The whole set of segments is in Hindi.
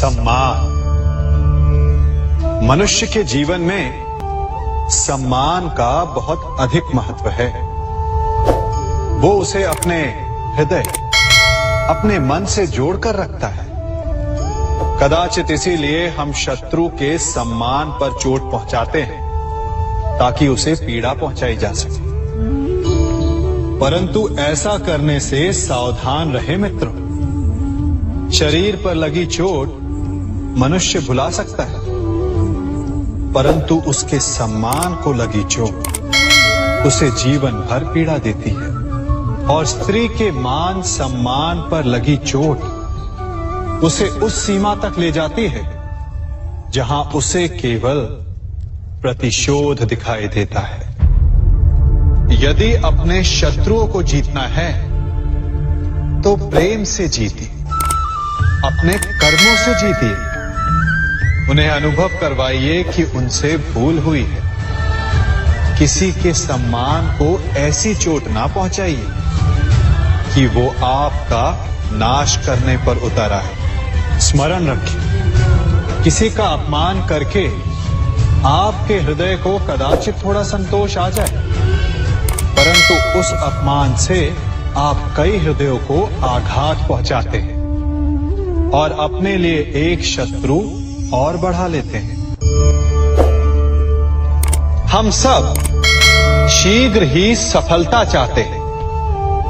सम्मान। मनुष्य के जीवन में सम्मान का बहुत अधिक महत्व है। वो उसे अपने हृदय, अपने मन से जोड़कर रखता है। कदाचित इसीलिए हम शत्रु के सम्मान पर चोट पहुंचाते हैं ताकि उसे पीड़ा पहुंचाई जा सके। परंतु ऐसा करने से सावधान रहे मित्रों। शरीर पर लगी चोट मनुष्य भुला सकता है, परंतु उसके सम्मान को लगी चोट उसे जीवन भर पीड़ा देती है। और स्त्री के मान सम्मान पर लगी चोट उसे उस सीमा तक ले जाती है जहां उसे केवल प्रतिशोध दिखाई देता है। यदि अपने शत्रुओं को जीतना है तो प्रेम से जीतिए, अपने कर्मों से जीतिए। उन्हें अनुभव करवाइए कि उनसे भूल हुई है। किसी के सम्मान को ऐसी चोट ना पहुंचाइए कि वो आपका नाश करने पर उतर आए। स्मरण रखिए, किसी का अपमान करके आपके हृदय को कदाचित थोड़ा संतोष आ जाए, परंतु उस अपमान से आप कई हृदयों को आघात पहुंचाते हैं और अपने लिए एक शत्रु और बढ़ा लेते हैं। हम सब शीघ्र ही सफलता चाहते हैं,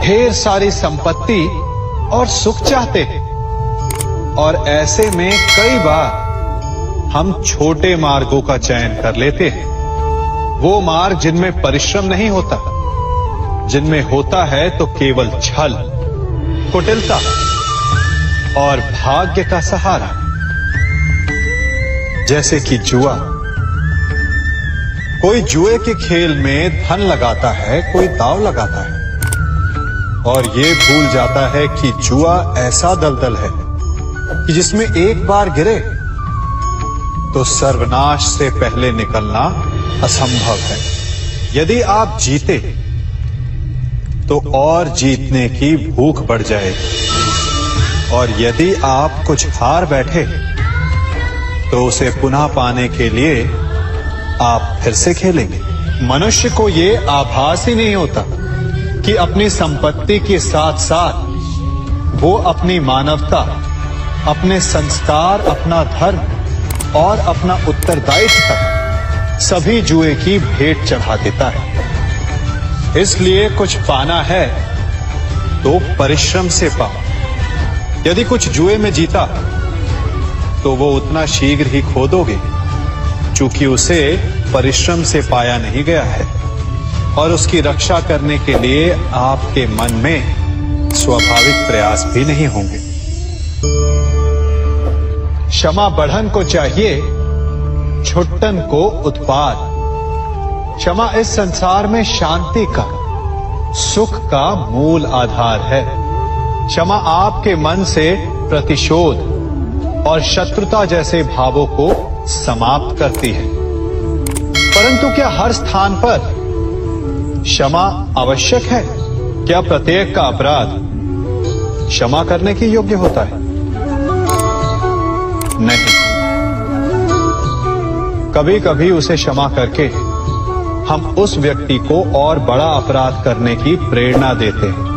ढेर सारी संपत्ति और सुख चाहते हैं, और ऐसे में कई बार हम छोटे मार्गों का चयन कर लेते हैं। वो मार्ग जिनमें परिश्रम नहीं होता, जिनमें होता है तो केवल छल, कुटिलता और भाग्य का सहारा। जैसे कि जुआ। कोई जुए के खेल में धन लगाता है, कोई दांव लगाता है और ये भूल जाता है कि जुआ ऐसा दलदल है कि जिसमें एक बार गिरे तो सर्वनाश से पहले निकलना असंभव है। यदि आप जीते तो और जीतने की भूख बढ़ जाएगी, और यदि आप कुछ हार बैठे तो उसे पुनः पाने के लिए आप फिर से खेलेंगे। मनुष्य को ये आभास ही नहीं होता कि अपनी संपत्ति के साथ साथ वो अपनी मानवता, अपने संस्कार, अपना धर्म और अपना उत्तरदायित्व सभी जुए की भेंट चढ़ा देता है। इसलिए कुछ पाना है तो परिश्रम से पाओ। यदि कुछ जुए में जीता तो वो उतना शीघ्र ही खो दोगे, चूंकि उसे परिश्रम से पाया नहीं गया है, और उसकी रक्षा करने के लिए आपके मन में स्वाभाविक प्रयास भी नहीं होंगे। क्षमा बढ़न को चाहिए, छुट्टन को उत्पाद। क्षमा इस संसार में शांति का, सुख का मूल आधार है। क्षमा आपके मन से प्रतिशोध और शत्रुता जैसे भावों को समाप्त करती है। परंतु क्या हर स्थान पर क्षमा आवश्यक है? क्या प्रत्येक का अपराध क्षमा करने के योग्य होता है? नहीं। कभी कभी उसे क्षमा करके हम उस व्यक्ति को और बड़ा अपराध करने की प्रेरणा देते हैं,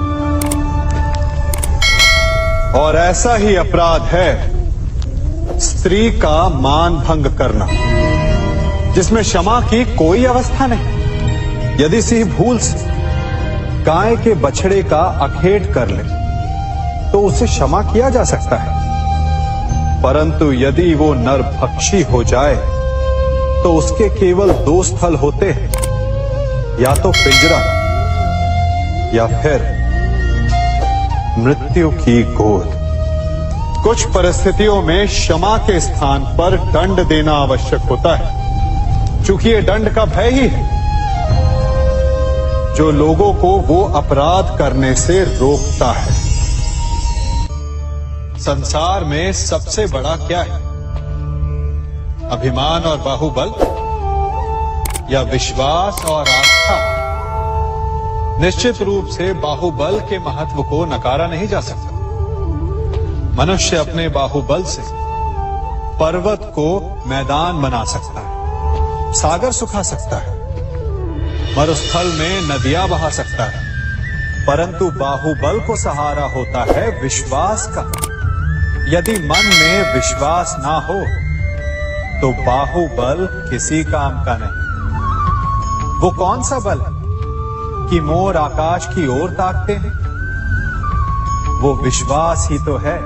और ऐसा ही अपराध है स्त्री का मान भंग करना, जिसमें क्षमा की कोई अवस्था नहीं। यदि सिंह भूल से गाय के बछड़े का अखेट कर ले तो उसे क्षमा किया जा सकता है, परंतु यदि वो नरभक्षी हो जाए तो उसके केवल दो स्थल होते हैं, या तो पिंजरा या फिर मृत्यु की गोद। कुछ परिस्थितियों में क्षमा के स्थान पर दंड देना आवश्यक होता है, चूंकि ये दंड का भय ही है जो लोगों को वो अपराध करने से रोकता है। संसार में सबसे बड़ा क्या है? अभिमान और बाहुबल, या विश्वास और आस्था? निश्चित रूप से बाहुबल के महत्व को नकारा नहीं जा सकता। मनुष्य अपने बाहुबल से पर्वत को मैदान बना सकता है, सागर सुखा सकता है, मरुस्थल में नदियां बहा सकता है, परंतु बाहुबल को सहारा होता है विश्वास का। यदि मन में विश्वास ना हो तो बाहुबल किसी काम का नहीं। वो कौन सा बल है कि मोर आकाश की ओर ताकते हैं? वो विश्वास ही तो है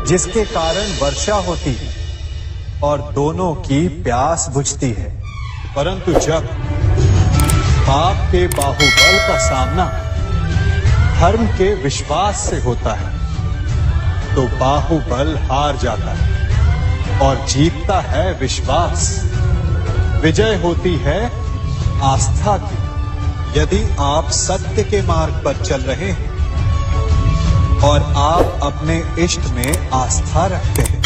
जिसके कारण वर्षा होती है और दोनों की प्यास बुझती है। परंतु जब पाप के बाहुबल का सामना धर्म के विश्वास से होता है तो बाहुबल हार जाता है और जीतता है विश्वास। विजय होती है आस्था की। यदि आप सत्य के मार्ग पर चल रहे हैं और आप अपने इष्ट में आस्था रखते हैं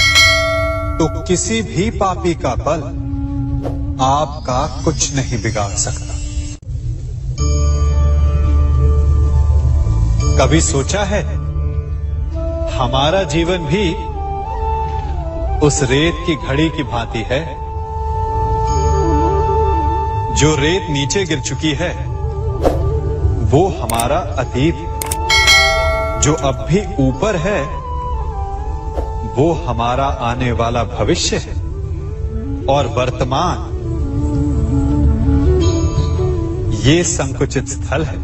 तो किसी भी पापी का बल आपका कुछ नहीं बिगाड़ सकता। कभी सोचा है हमारा जीवन भी उस रेत की घड़ी की भांति है? जो रेत नीचे गिर चुकी है वो हमारा अतीत है, जो अब भी ऊपर है वो हमारा आने वाला भविष्य है, और वर्तमान ये संकुचित स्थल है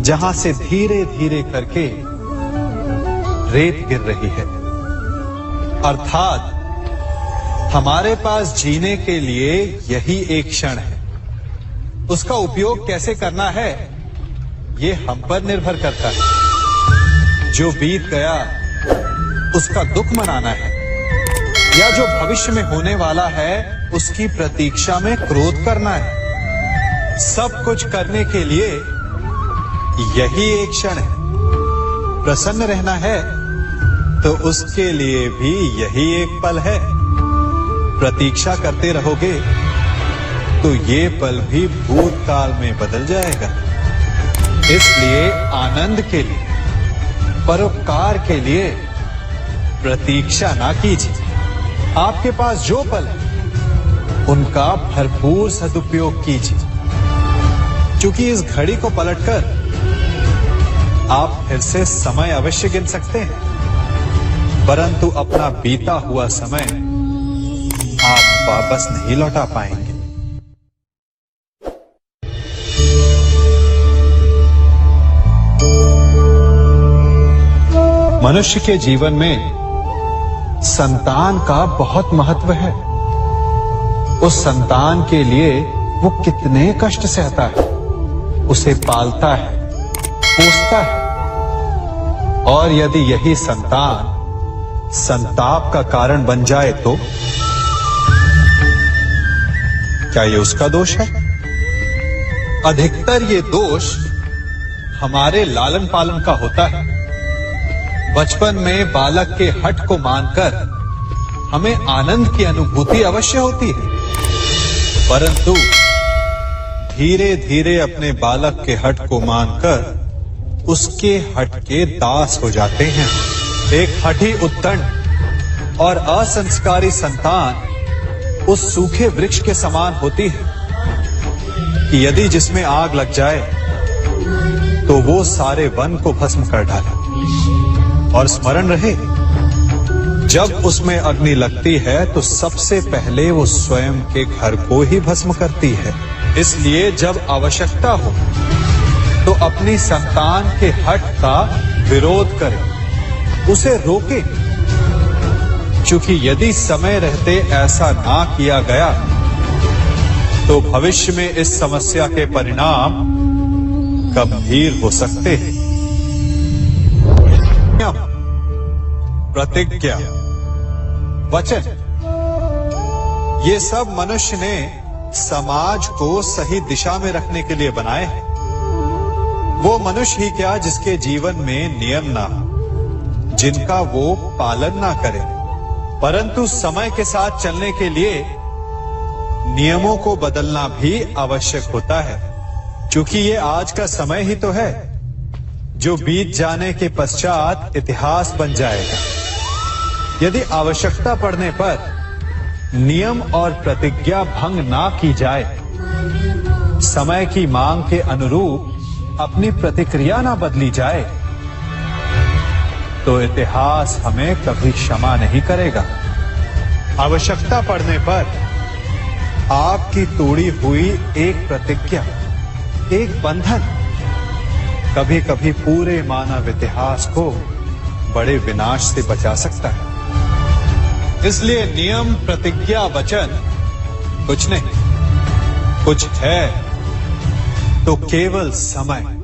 जहां से धीरे धीरे करके रेत गिर रही है। अर्थात हमारे पास जीने के लिए यही एक क्षण है। उसका उपयोग कैसे करना है ये हम पर निर्भर करता है। जो बीत गया उसका दुख मनाना है या जो भविष्य में होने वाला है उसकी प्रतीक्षा में क्रोध करना है। सब कुछ करने के लिए यही एक क्षण है। प्रसन्न रहना है तो उसके लिए भी यही एक पल है। प्रतीक्षा करते रहोगे तो ये पल भी भूतकाल में बदल जाएगा। इसलिए आनंद के लिए, परोपकार के लिए प्रतीक्षा ना कीजिए। आपके पास जो पल है उनका भरपूर सदुपयोग कीजिए, क्योंकि इस घड़ी को पलटकर आप फिर से समय अवश्य गिन सकते हैं, परंतु अपना बीता हुआ समय आप वापस नहीं लौटा पाएंगे। मनुष्य के जीवन में संतान का बहुत महत्व है। उस संतान के लिए वो कितने कष्ट सहता है, उसे पालता है, पोसता है, और यदि यही संतान संताप का कारण बन जाए तो क्या ये उसका दोष है? अधिकतर ये दोष हमारे लालन पालन का होता है। बचपन में बालक के हठ को मानकर हमें आनंद की अनुभूति अवश्य होती है, परंतु धीरे धीरे अपने बालक के हठ को मानकर उसके हठ के दास हो जाते हैं। एक हठी उद्दंड और असंस्कारी संतान उस सूखे वृक्ष के समान होती है कि यदि जिसमें आग लग जाए तो वो सारे वन को भस्म कर डाले। और स्मरण रहे, जब उसमें अग्नि लगती है तो सबसे पहले वो स्वयं के घर को ही भस्म करती है। इसलिए जब आवश्यकता हो तो अपनी संतान के हठ का विरोध करें, उसे रोके, क्योंकि यदि समय रहते ऐसा ना किया गया तो भविष्य में इस समस्या के परिणाम गंभीर हो सकते हैं। प्रतिज्ञा, वचन, ये सब मनुष्य ने समाज को सही दिशा में रखने के लिए बनाए हैं। वो मनुष्य ही क्या जिसके जीवन में नियम ना हो, जिनका वो पालन ना करे, परंतु समय के साथ चलने के लिए नियमों को बदलना भी आवश्यक होता है, क्योंकि ये आज का समय ही तो है जो बीत जाने के पश्चात इतिहास बन जाएगा। यदि आवश्यकता पड़ने पर नियम और प्रतिज्ञा भंग ना की जाए, समय की मांग के अनुरूप अपनी प्रतिक्रिया ना बदली जाए, तो इतिहास हमें कभी क्षमा नहीं करेगा। आवश्यकता पड़ने पर आपकी तोड़ी हुई एक प्रतिज्ञा, एक बंधन कभी कभी पूरे मानव इतिहास को बड़े विनाश से बचा सकता है। इसलिए नियम, प्रतिज्ञा, वचन कुछ नहीं, कुछ है तो केवल समय।